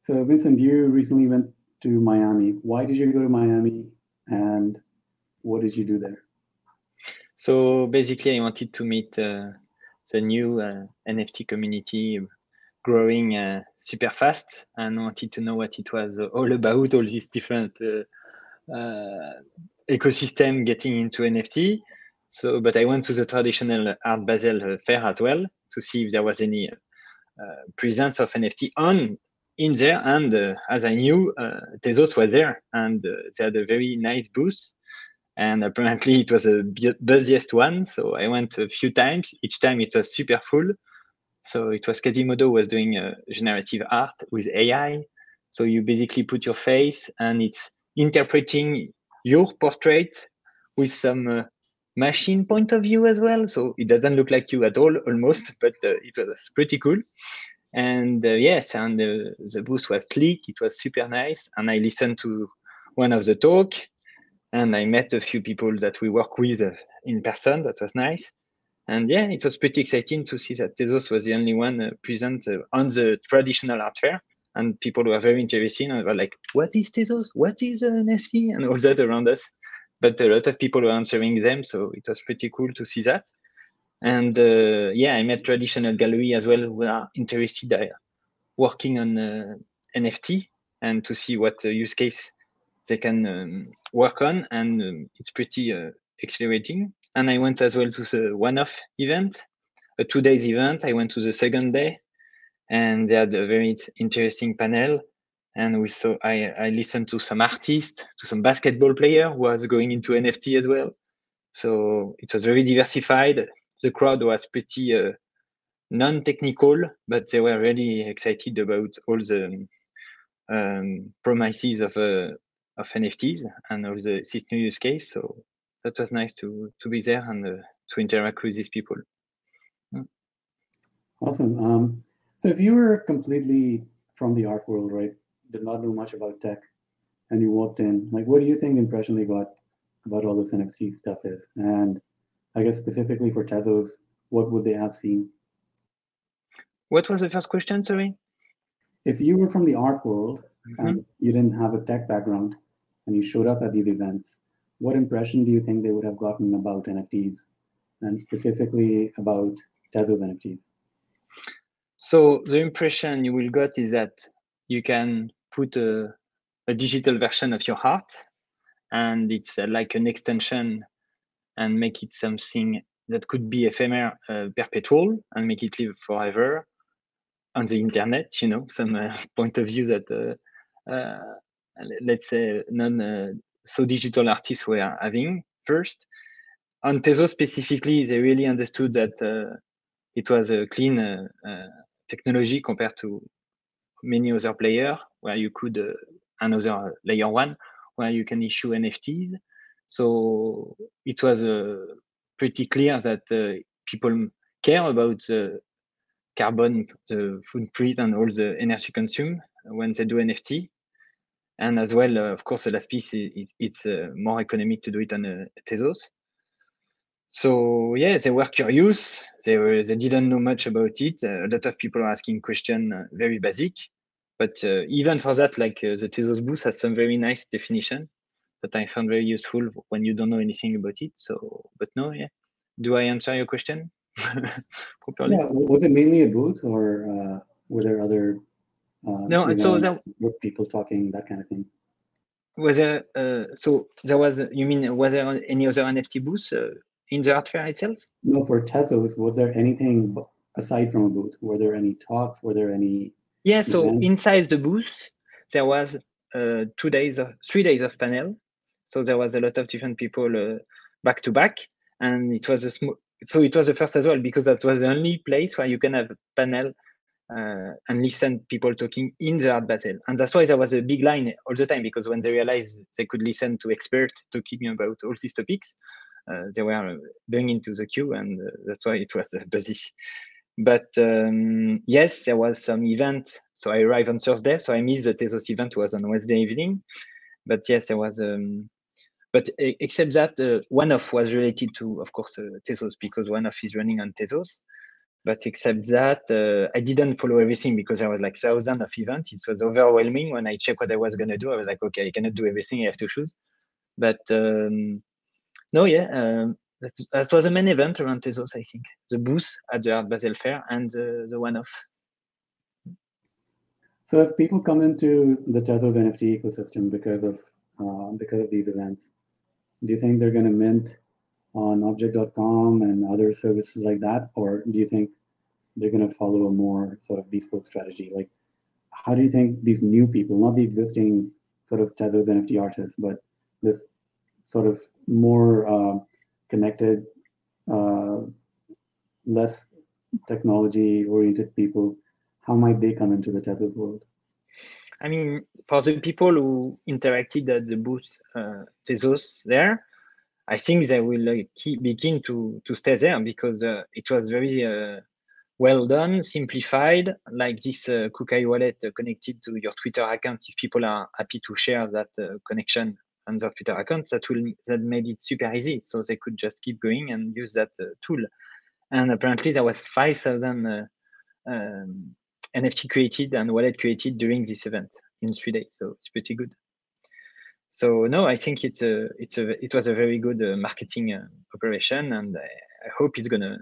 So Vincent, you recently went to Miami. Why did you go to Miami, and what did you do there? So basically, I wanted to meet the new NFT community growing super fast, and wanted to know what it was all about, all these different ecosystem getting into NFT. So, but I went to the traditional Art Basel fair as well to see if there was any presence of NFT on in there. And as I knew, Tezos was there, and they had a very nice booth. And apparently it was a busiest one. So I went a few times. Each time it was super full. So it was Quasimodo was doing generative art with AI. So you basically put your face and it's interpreting your portrait with some machine point of view as well. So it doesn't look like you at all, almost, but it was pretty cool. And yes, and the booth was sleek. It was super nice. And I listened to one of the talk, and I met a few people that we work with in person. That was nice. And yeah, it was pretty exciting to see that Tezos was the only one present on the traditional art fair. And people were very interested and were like, what is Tezos? What is an NFT? And all that around us. But a lot of people were answering them. So it was pretty cool to see that. And yeah, I met traditional gallery as well who are interested working on NFT and to see what use case they can work on. And it's pretty exhilarating. And I went as well to the one-off event, a 2 days event. I went to the second day, and they had a very interesting panel. And we saw I listened to some artists, to some basketball player who was going into NFT as well. So it was very diversified. The crowd was pretty non-technical, but they were really excited about all the promises of NFTs and all this new use case. So that was nice to be there and to interact with these people. Awesome. So if you were completely from the art world, right, did not know much about tech, and you walked in, like, what do you think the impression they got about all this NFT stuff is? And I guess specifically for Tezos, what would they have seen? What was the first question? Sorry. If you were from the art world and you didn't have a tech background and you showed up at these events, what impression do you think they would have gotten about NFTs and specifically about Tezos NFTs? So the impression you will get is that you can put a digital version of your art, and it's like an extension, and make it something that could be ephemeral, perpetual, and make it live forever on the internet. You know, some point of view that let's say non so digital artists were having first. On Tezos specifically, they really understood that it was a clean technology compared to many other players, where you could another layer one where you can issue NFTs. So it was pretty clear that people care about the carbon, the footprint, and all the energy consumed when they do NFT. And as well, of course, the last piece it's more economic to do it on Tezos. So yeah, they were curious. They didn't know much about it. A lot of people are asking questions, very basic. But even for that, like the Tezos booth has some very nice definition that I found very useful when you don't know anything about it. So, but no, yeah. Do I answer your question properly? Yeah, was it mainly a booth or were there other No, so events there with people talking, that kind of thing? was there. So there was. You mean was there any other NFT booth in the art fair itself? No, for Tezos, was there anything aside from a booth? Were there any talks? Were there any Yeah. So events? inside the booth, there was 3 days of panel. So there was a lot of different people back to back, and it was a small. So it was the first as well because that was the only place where you can have a panel and listen people talking in the Art Basel. And that's why there was a big line all the time, because when they realized they could listen to experts talking about all these topics, they were going into the queue, and that's why it was busy. But yes, there was some event. So I arrived on Thursday, so I missed the Tezos event. It was on Wednesday evening. But yes, there was. But except that one-off was related to, of course, Tezos, because one-off is running on Tezos. But except that, I didn't follow everything because there was like thousands of events. It was overwhelming. When I checked what I was gonna do, I was like, okay, I cannot do everything. I have to choose. But no, yeah, that was the main event around Tezos, I think. The booth at the Art Basel Fair and the one-off. So if people come into the Tezos NFT ecosystem because of these events, do you think they're going to mint on object.com and other services like that, or do you think they're going to follow a more sort of bespoke strategy? Like, how do you think these new people, not the existing sort of Tezos NFT artists, but this sort of more connected, less technology-oriented people, how might they come into the Tezos world? I mean, for the people who interacted at the booth Tezos there, I think they will be keen to stay there because it was very well done, simplified, like this Kukai wallet connected to your Twitter account. If people are happy to share that connection on their Twitter account, that made it super easy. So they could just keep going and use that tool. And apparently there was 5,000 NFT created and wallet created during this event in 3 days. So it's pretty good. So no, I think it was a very good marketing operation, and I hope it's gonna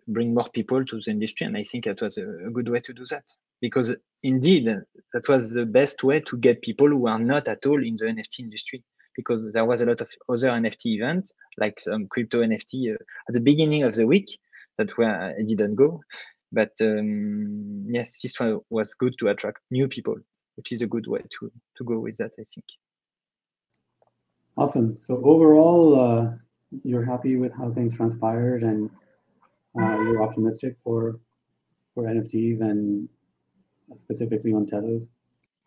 bring more people to the industry. And I think that was a good way to do that, because indeed that was the best way to get people who are not at all in the NFT industry, because there was a lot of other NFT events, like some crypto NFT at the beginning of the week that where I didn't go. But yes, this one was good to attract new people, which is a good way to go with that, I think. Awesome. So overall, you're happy with how things transpired, and you're optimistic for NFTs and specifically on Tezos.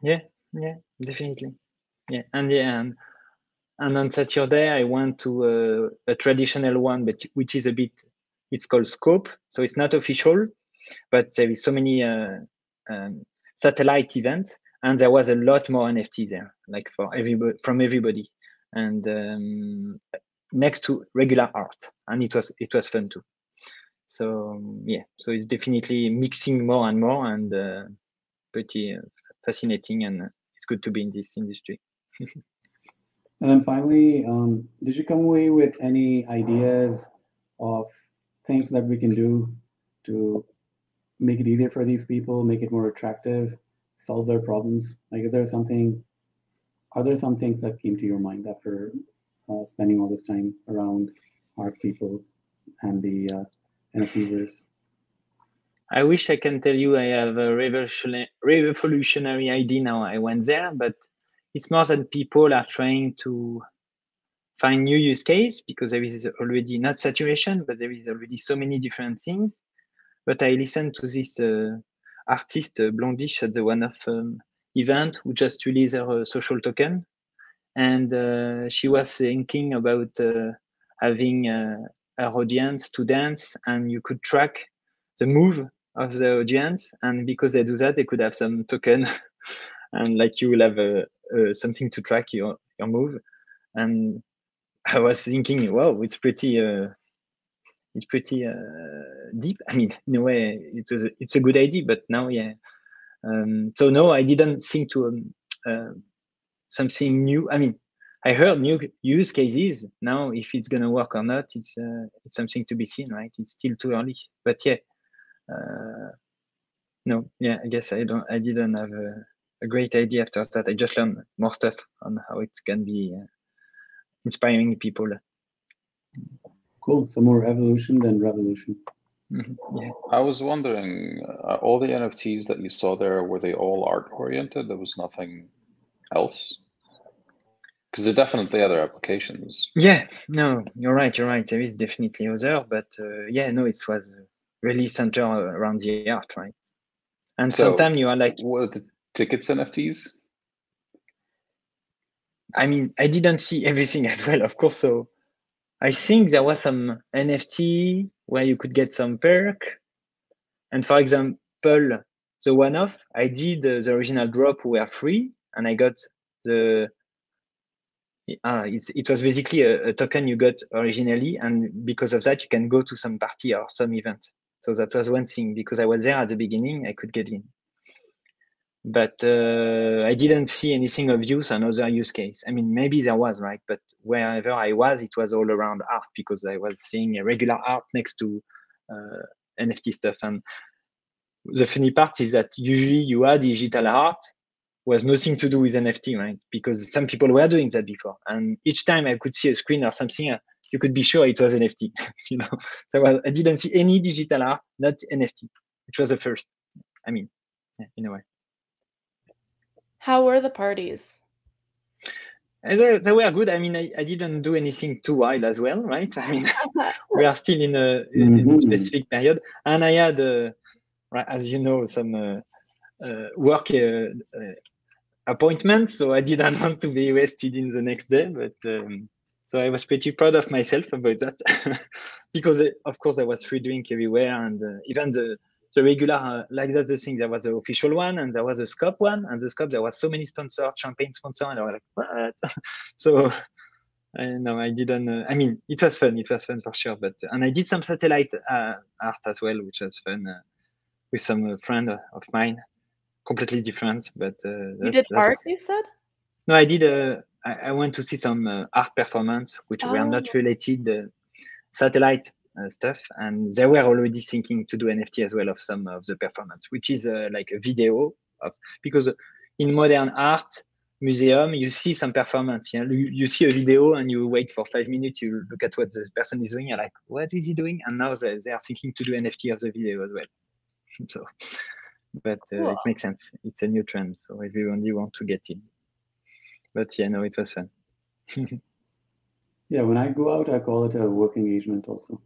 Yeah, definitely. Yeah, and on Saturday I went to a traditional one, but which is it's called Scope. So it's not official, but there is so many satellite events, and there was a lot more NFT there, like from everybody, and next to regular art, and it was fun too. So yeah, so it's definitely mixing more and more, and pretty fascinating, and it's good to be in this industry. And then finally, did you come away with any ideas of things that we can do to make it easier for these people, make it more attractive, solve their problems? Like, are there some things that came to your mind after spending all this time around art people and the NFTverse? I wish I can tell you I have a revolutionary idea now I went there, but it's more that people are trying to find new use case, because there is already not saturation, but there is already so many different things. But I listened to this artist Blondish at the one-off event, who just released her social token, and she was thinking about having her audience to dance, and you could track the move of the audience, and because they do that, they could have some token, and like you will have something to track your move. And I was thinking, wow, it's pretty deep. I mean, in a way, it's a good idea, but now, yeah. So no, I didn't think to something new. I mean, I heard new use cases. Now, if it's gonna work or not, it's something to be seen, right? It's still too early. But yeah, no, yeah, I guess I didn't have a great idea after that. I just learned more stuff on how it can be inspiring people. Cool. So more evolution than revolution. Yeah. I was wondering, all the NFTs that you saw there, were they all art oriented? There was nothing else? Because there are definitely other applications. Yeah, no, you're right. There is definitely other, but yeah, no, it was really centered around the art, right? And So, sometimes you are like, what are the tickets NFTs? I mean, I didn't see everything as well, of course. So I think there was some NFT where you could get some perk. And for example, the one-off, I did the original drop were free, and I got the it was basically a token you got originally, and because of that, you can go to some party or some event. So that was one thing. Because I was there at the beginning, I could get in. But I didn't see anything of use on other use case. I mean, maybe there was, right? But wherever I was, it was all around art, because I was seeing a regular art next to NFT stuff. And the funny part is that usually you had digital art was nothing to do with NFT, right? Because some people were doing that before. And each time I could see a screen or something, you could be sure it was NFT, you know? So I didn't see any digital art, not NFT, which was the first. I mean, yeah, in a way. How were the parties? They were good. I mean, I didn't do anything too wild as well, right? I mean, we are still in a specific period. And I had, right, as you know, some work appointments, so I didn't want to be wasted in the next day. But so I was pretty proud of myself about that, because of course there was free drink everywhere, and even the regular, like that's the thing. There was the official one, and there was a Scope one, and the Scope there was so many sponsors, champagne sponsor, and I was like, what? So no, I didn't. I mean, it was fun. It was fun for sure. But and I did some satellite art as well, which was fun with some friend of mine. Completely different, but you did art, you said? No, I did. I went to see some art performance, which were not related satellite stuff, and they were already thinking to do NFT as well of some of the performance, which is like a video of, because in modern art museum you see some performance. You see a video and you wait for 5 minutes, you look at what the person is doing, you're like, what is he doing? And now they are thinking to do NFT of the video as well. So. But Cool. It makes sense. It's a new trend, so everyone want to get in. But yeah, no, it was fun. Yeah, when I go out, I call it a work engagement also.